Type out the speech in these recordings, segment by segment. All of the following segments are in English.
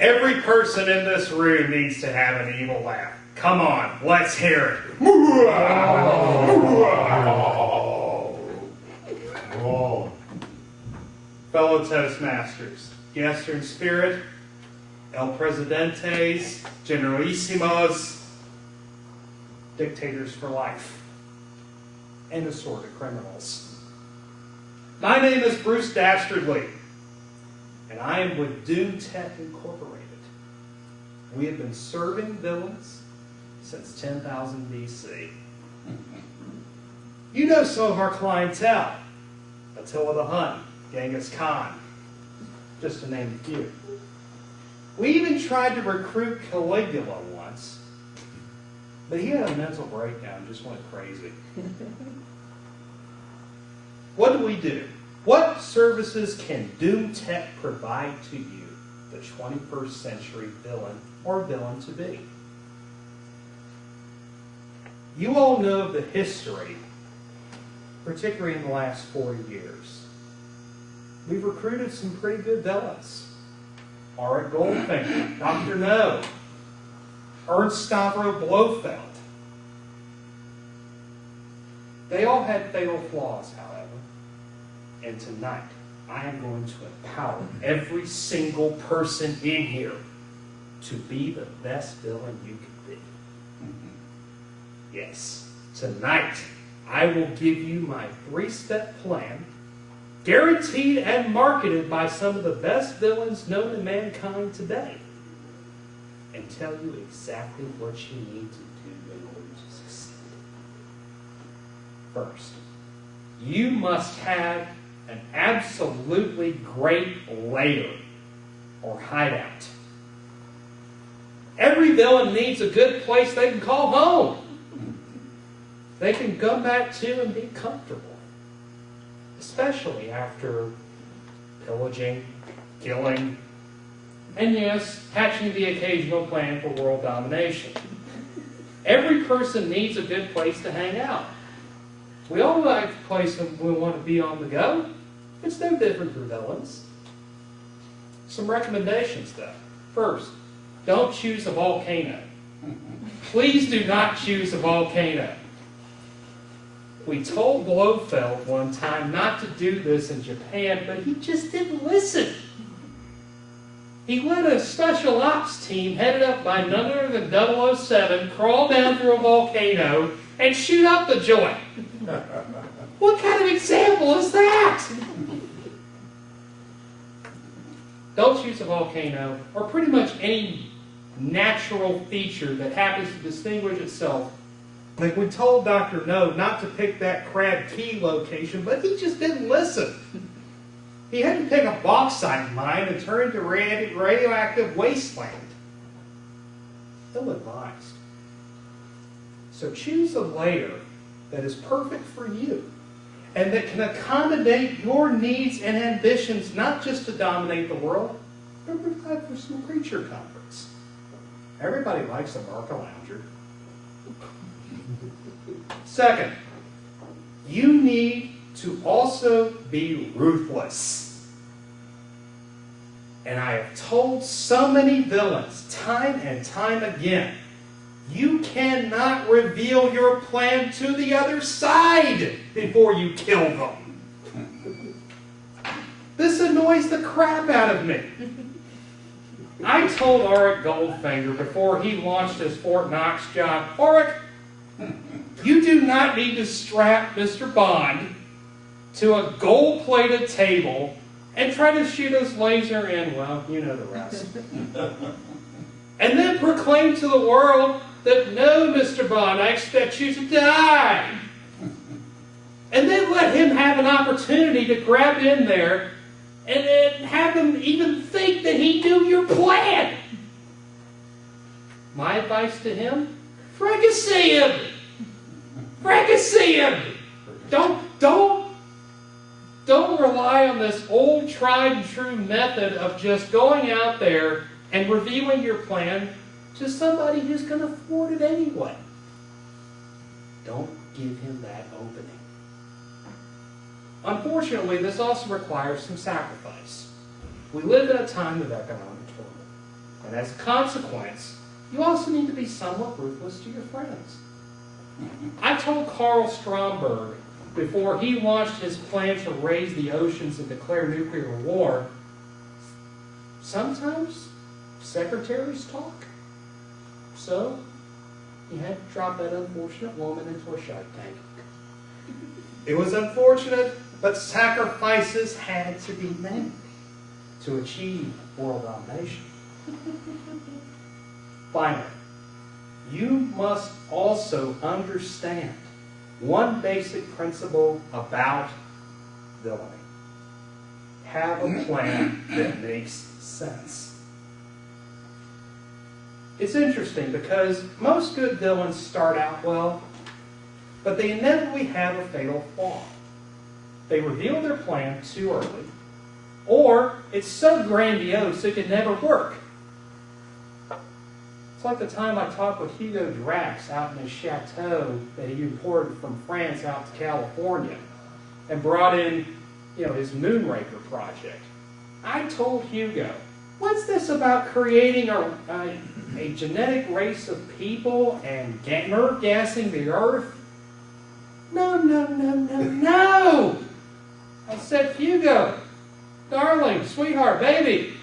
Every person in this room needs to have an evil laugh. Come on, let's hear it. Fellow Toastmasters, guests in spirit, El Presidentes, Generalissimos, dictators for life, and assorted criminals. My name is Bruce Dastardly, and I am with Doom Tech Incorporated. We have been serving villains since 10,000 BC. You know some of our clientele: Attila the Hun, Genghis Khan, just to name a few. We even tried to recruit Caligula once, but he had a mental breakdown and just went crazy. What do? What services can Doom Tech provide to you, the 21st century villain or villain-to-be? You all know the history, particularly in the last 40 years. We've recruited some pretty good villains. Auric Goldfinger, Dr. No, Ernst Stavro Blofeld. They all had fatal flaws, however. And tonight, I am going to empower every single person in here to be the best villain you can be. Yes, tonight, I will give you my 3-step plan, guaranteed and marketed by some of the best villains known to mankind today, and tell you exactly what you need to do in order to succeed. First, you must have an absolutely great lair or hideout. Every villain needs a good place they can call home. They can come back to and be comfortable, especially after pillaging, killing, and yes, hatching the occasional plan for world domination. Every person needs a good place to hang out. We all like a place that we want to be on the go. It's no different for villains. Some recommendations, though. First, don't choose a volcano. Please do not choose a volcano. We told Blofeld one time not to do this in Japan, but he just didn't listen. He let a special ops team headed up by none other than 007 crawl down through a volcano and shoot up the joint. What kind of example is that? Don't choose a volcano or pretty much any natural feature that happens to distinguish itself. Like we told Dr. No not to pick that Crab Key location, but he just didn't listen. He had to pick a bauxite mine and turn it into radioactive wasteland. Ill-advised. So choose a lair that is perfect for you and that can accommodate your needs and ambitions, not just to dominate the world, but provide for some creature comforts. Everybody likes a Barca lounger. Second, you need to also be ruthless. And I have told so many villains time and time again, you cannot reveal your plan to the other side before you kill them. This annoys the crap out of me. I told Auric Goldfinger before he launched his Fort Knox job, Auric, you do not need to strap Mr. Bond to a gold-plated table and try to shoot his laser in, well, you know the rest. And then proclaim to the world that, no, Mr. Bond, I expect you to die. And then let him have an opportunity to grab in there and then have him even think that he knew your plan. My advice to him, fricassee him. Fricassee him. Don't rely on this old tried and true method of just going out there and revealing your plan to somebody who's going to thwart it anyway. Don't give him that opening. Unfortunately, this also requires some sacrifice. We live in a time of economic turmoil. And as a consequence, you also need to be somewhat ruthless to your friends. I told Carl Stromberg before he launched his plan to raise the oceans and declare nuclear war, sometimes secretaries talk. So he had to drop that unfortunate woman into a shark tank. It was unfortunate, but sacrifices had to be made to achieve world domination. Finally, you must also understand one basic principle about villainy. Have a plan that makes sense. It's interesting because most good villains start out well, but they inevitably have a fatal flaw. They reveal their plan too early, or it's so grandiose it can never work. It's like the time I talked with Hugo Drax out in his chateau that he imported from France out to California and brought in, his Moonraker project. I told Hugo, what's this about creating a genetic race of people and nerve gassing the earth? No. I said, Hugo, darling, sweetheart, baby,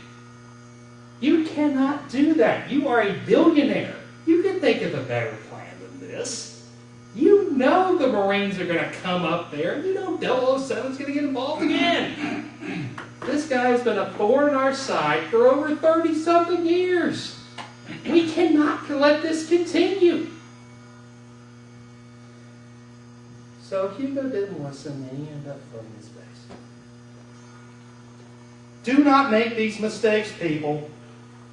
you cannot do that. You are a billionaire. You can think of a better plan than this. You know the Marines are going to come up there. You know 007's going to get involved again. This guy has been a thorn in our side for over 30-something years. We cannot let this continue. So Hugo didn't listen, and he ended up floating his face. Do not make these mistakes, people.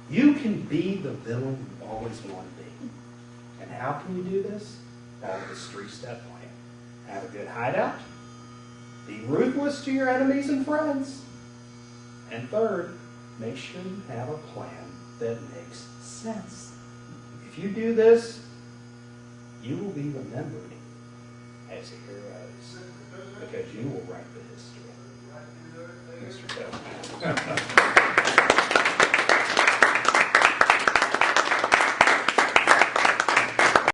You can be the villain you always want to be. And how can you do this? Follow this 3-step plan. Have a good hideout. Be ruthless to your enemies and friends. And third, make sure you have a plan that makes sense. If you do this, you will be remembered as heroes because you will write the history. Mr. Toastmaster.